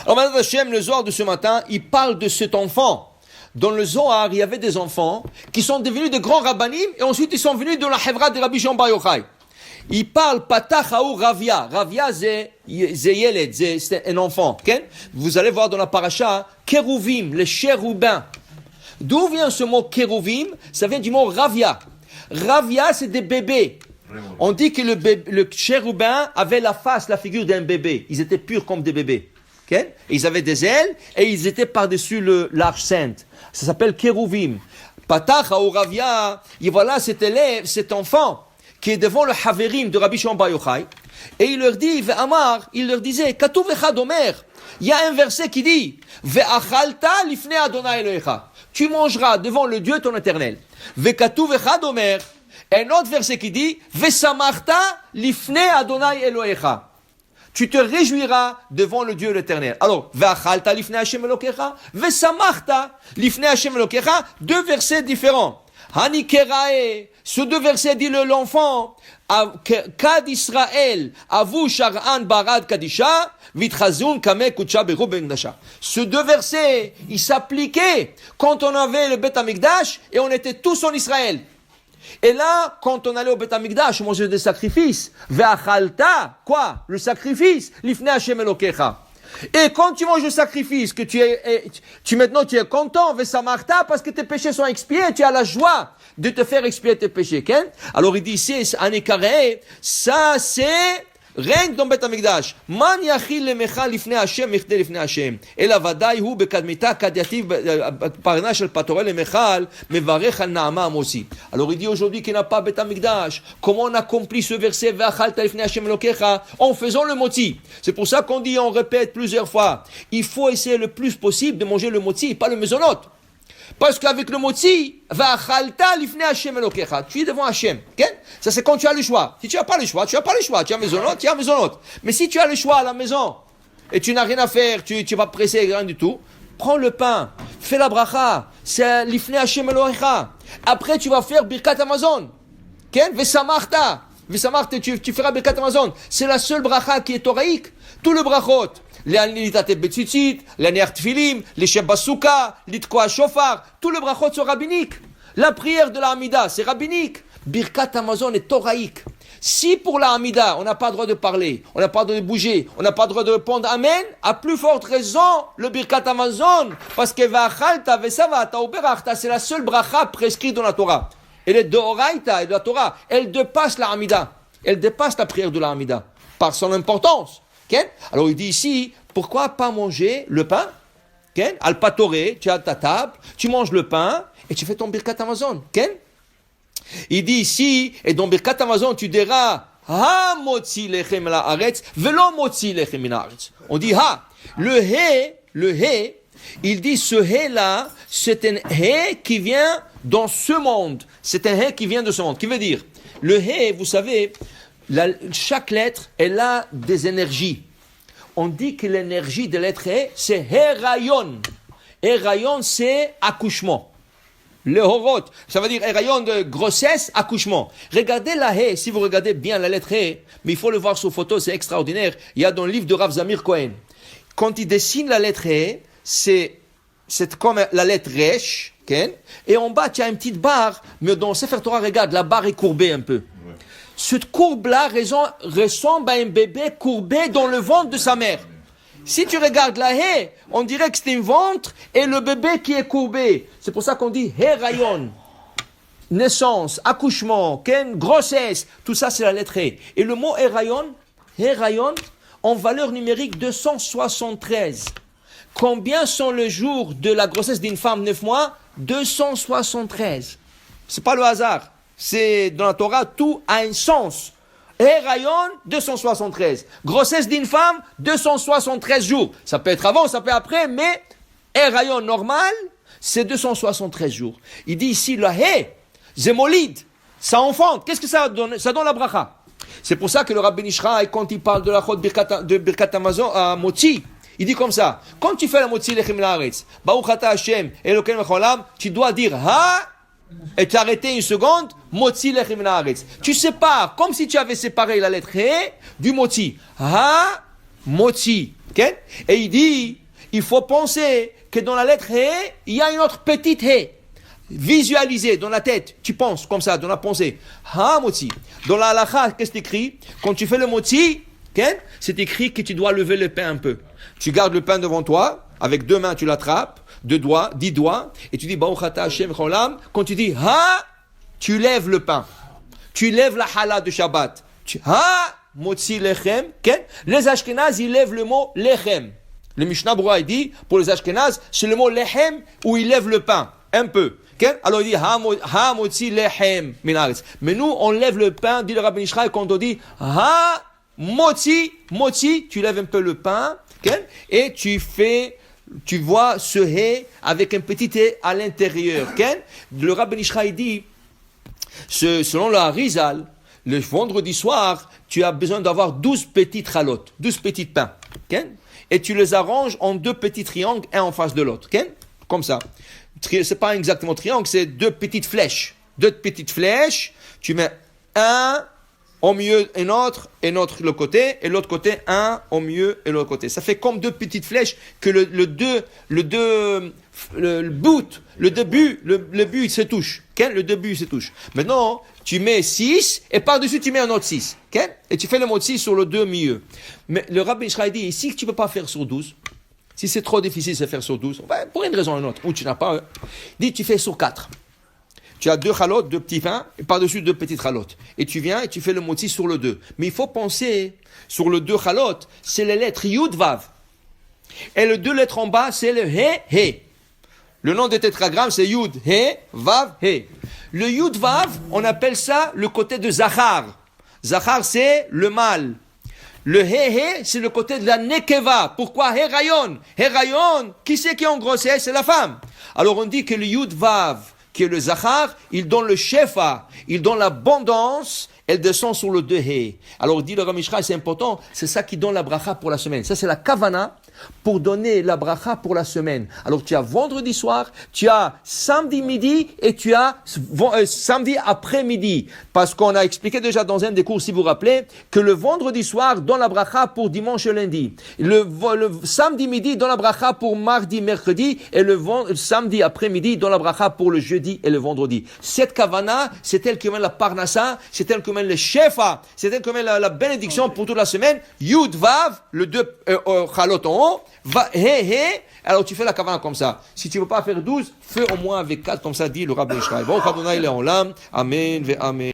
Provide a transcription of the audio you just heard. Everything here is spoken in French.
Alors maintenant, Hachem, le Zohar de ce matin, il parle de cet enfant. Dans le Zohar, il y avait des enfants qui sont devenus de grands rabbanim et ensuite ils sont venus de la Hevra de Rabbi Shimon Bar Yochai. Il parle Patach Haou Ravia. Ravia, c'est Yeled, c'est un enfant. Okay? Vous allez voir dans la paracha, Kérouvim, les chérubins. D'où vient ce mot Kérouvim? Ça vient du mot Ravia. Ravia, c'est des bébés. On dit que le chérubin avait la figure d'un bébé. Ils étaient purs comme des bébés. Okay? Et ils avaient des ailes et ils étaient par-dessus l'arche sainte. Ça s'appelle Kérouvim. Patach Haou Ravia. Et voilà cet élève, cet enfant, qui est devant le Haverim de Rabbi Shimon Bar Yochai, et il leur dit, Ve'amar, il leur disait, Katuv echad omer, il y a un verset qui dit, Ve'achalta lifnei Adonai Elohecha, tu mangeras devant le Dieu ton éternel. Ve'katuv echad omer, un autre verset qui dit, Ve'samarta lifnei Adonai Elohecha, tu te réjouiras devant le Dieu l'éternel. Alors, Ve'achalta lifnei Hashem Elokecha, Ve'samarta lifnei Hashem Elokecha, deux versets différents. Hani kerae, ce deux versets dit l'enfant, Kad Israël, Avu Shar'an Barad Kadisha, Vitchazun Kame Kucha Beru Bengdasha. Ce deux versets, ils s'appliquaient quand on avait le Beth Amikdash et on était tous en Israël. Et là, quand on allait au Beth Amikdash, on mangeait des sacrifices. Ve'achalta, quoi? Le sacrifice, Lifnei Hashem Elokecha. Et quand tu manges le sacrifice, que maintenant tu es content, Vesamarta, parce que tes péchés sont expiés, tu as la joie de te faire expier tes péchés. Okay? Alors il dit ici, Anekareh, ça c'est rien dans Beth Amikdash. Man yachil lemecha lifnei Hashem, mechde lifnei Hashem. Ela vadai hu bekadmita kadiativ parna shel patorel lemechal, mevarech al naama amosi. Alors il dit aujourd'hui qu'il n'a pas Beth Amikdash. Comment on accomplit ce verset, ve'achalta lifnei Hashem Elokecha, en faisant le moti. C'est pour ça qu'on dit, on répète plusieurs fois, il faut essayer le plus possible de manger le moti, pas le mezonot. Parce qu'avec le moti, va'achalta lifnei Hashem Elokecha, tu es devant Hashem. Okay? Ça c'est quand tu as le choix. Si tu n'as pas le choix, tu n'as pas le choix. Tu as maisonnot, tu as maisonnot. Mais si tu as le choix à la maison, et tu n'as rien à faire, tu vas presser rien du tout, prends le pain, fais la bracha, c'est lifnei Hashem Elokecha. Après tu vas faire birkat Amazon. Okay? Vesamarta, tu feras birkat Amazon. C'est la seule bracha qui est toraïque. Tout le brachot. L'anitate betzitzit, l'aniach tfilim, les shebasuka, l'itkoa shofar, tout le brachot sont rabbiniques. La prière de la Hamida, c'est rabbinique. Birkat Amazon est toraïque. Si pour la Hamida, on n'a pas le droit de parler, on n'a pas le droit de bouger, on n'a pas le droit de répondre Amen, à plus forte raison, le Birkat Amazon, parce que va'achalta ve'savata uberachta, c'est la seule bracha prescrite dans la Torah. Elle est de Oraïta et de la Torah. Elle dépasse la Hamida. Elle dépasse la prière de la Hamida par son importance. Okay? Alors il dit ici, pourquoi pas manger le pain? Okay? Al patoré, tu as ta table, tu manges le pain et tu fais ton Birkat Amazon. Okay? Il dit ici, et dans Birkat Amazon, tu diras, ha motzi lechem la aretz, velo motzi lechem min haaretz. On dit ha. Le he, il dit ce he là, c'est un he qui vient dans ce monde. C'est un he qui vient de ce monde. Qui veut dire, le he, vous savez, chaque lettre, elle a des énergies. On dit que l'énergie de lettre He, c'est Herayon. Herayon, c'est accouchement. Le horot, ça veut dire Herayon de grossesse, accouchement. Regardez la He, si vous regardez bien la lettre He, mais il faut le voir sur photo, c'est extraordinaire. Il y a dans le livre de Rav Zamir Cohen. Quand il dessine la lettre He, c'est comme la lettre Resh, okay? Et en bas, tu as une petite barre, mais dans Sefer Torah, regarde, la barre est courbée un peu. Cette courbe-là ressemble à un bébé courbé dans le ventre de sa mère. Si tu regardes la haie, on dirait que c'est un ventre et le bébé qui est courbé. C'est pour ça qu'on dit Herayon. Naissance, accouchement, grossesse, tout ça c'est la lettre haie. Et le mot Herayon, en valeur numérique 273. Combien sont les jours de la grossesse d'une femme 9 mois? 273. C'est pas le hasard. C'est dans la Torah, tout a un sens. Herayon, 273. Grossesse d'une femme, 273 jours. Ça peut être avant, ça peut être après, mais Herayon normal, c'est 273 jours. Il dit ici, la He, Zémolide, ça enfante. Qu'est-ce que ça donne? Ça donne la bracha. C'est pour ça que le Rabbi Nishra, quand il parle de la chod de Birkat Amazon à Motzi, il dit comme ça. Quand tu fais la Motzi lechem laaretz, Baruch ata Hashem, Elokeinu melech haolam, tu dois dire Ha, et t'arrêter une seconde, Motzi lechem laaretz. Tu sépares, comme si tu avais séparé la lettre He du Motzi. Ha, Motzi. Okay? Et il dit, il faut penser que dans la lettre He, il y a une autre petite He. Visualiser dans la tête, tu penses comme ça, dans la pensée. Ha motzi. Dans la halakha, qu'est-ce que c'est écrit? Quand tu fais le motzi, okay, c'est écrit que tu dois lever le pain un peu. Tu gardes le pain devant toi, avec 2 mains tu l'attrapes, 2 doigts, 10 doigts, et tu dis Baruch Ata Hashem Cholam. Quand tu dis Ha, tu lèves le pain. Tu lèves la challah de Shabbat. Ha, motzi lechem. Okay? Les Ashkenaz, ils lèvent le mot lechem. Le Mishnah Berurah, il dit, pour les Ashkenaz, c'est le mot lechem où ils lèvent le pain. Un peu. Okay? Alors il dit ha motzi lechem minaretz. Mais nous on lève le pain, dit le Rabbi Ishraï, quand on dit ha motzi, tu lèves un peu le pain, okay? Et tu vois ce he avec un petit he à l'intérieur. Okay? Le Rabbi Ishraï dit, selon le Harizal, le vendredi soir, tu as besoin d'avoir 12 petites chalotes, 12 petits pains. Okay? Et tu les arranges en 2 petits triangles, un en face de l'autre. Okay? Comme ça. C'est pas exactement triangle, c'est 2 petites flèches. 2 petites flèches, tu mets un au milieu et l'autre le côté, et l'autre côté un au milieu et l'autre côté. Ça fait comme 2 petites flèches que le but il se touche. Okay? Le début se touche. Maintenant, tu mets 6 et par-dessus tu mets un autre 6. Okay? Et tu fais le mot 6 sur le 2 milieu. Mais le Rabbi Ishraï dit ici que tu peux pas faire sur 12. Si c'est trop difficile de faire sur 12, pour une raison ou une autre, ou tu n'as pas, dis tu fais sur 4. Tu as 2 chalotes, 2 petits pains, et par-dessus 2 petites chalotes. Et tu viens et tu fais le motzi sur le 2. Mais il faut penser, sur le 2 chalotes, c'est les lettres Yud Vav. Et les 2 lettres en bas, c'est le He, He. Le nom des tétragrammes, c'est Yud, He, Vav, He. Le Yud Vav, on appelle ça le côté de Zachar. Zachar, c'est le mâle. Le he, c'est le côté de la nekeva. Pourquoi Herayon? Herayon, qui c'est qui est en grossesse? C'est la femme. Alors on dit que le Yud Vav, qui est le Zachar, il donne le shefa, il donne l'abondance, elle descend sur le 2 he. Alors dit le Rabbi Ishraï, c'est important, c'est ça qui donne la bracha pour la semaine. Ça c'est la kavana pour donner la bracha pour la semaine. Alors tu as vendredi soir, tu as samedi midi et tu as samedi après-midi. Parce qu'on a expliqué déjà dans un des cours, si vous vous rappelez, que le vendredi soir donne la bracha pour dimanche et lundi. Le samedi midi donne la bracha pour mardi, mercredi, et le samedi après-midi donne la bracha pour le jeudi et le vendredi. Cette kavana, c'est elle qui mène la parnassa, c'est elle qui mène le shefa, c'est elle qui mène la bénédiction pour toute la semaine. Yud Vav, le 2 chalot en haut, va he, alors tu fais la kavana comme ça. Si tu ne veux pas faire 12, fais au moins avec 4, comme ça dit le Rabbi Ishraï. Bon, Adonai le olam, amen ve amen.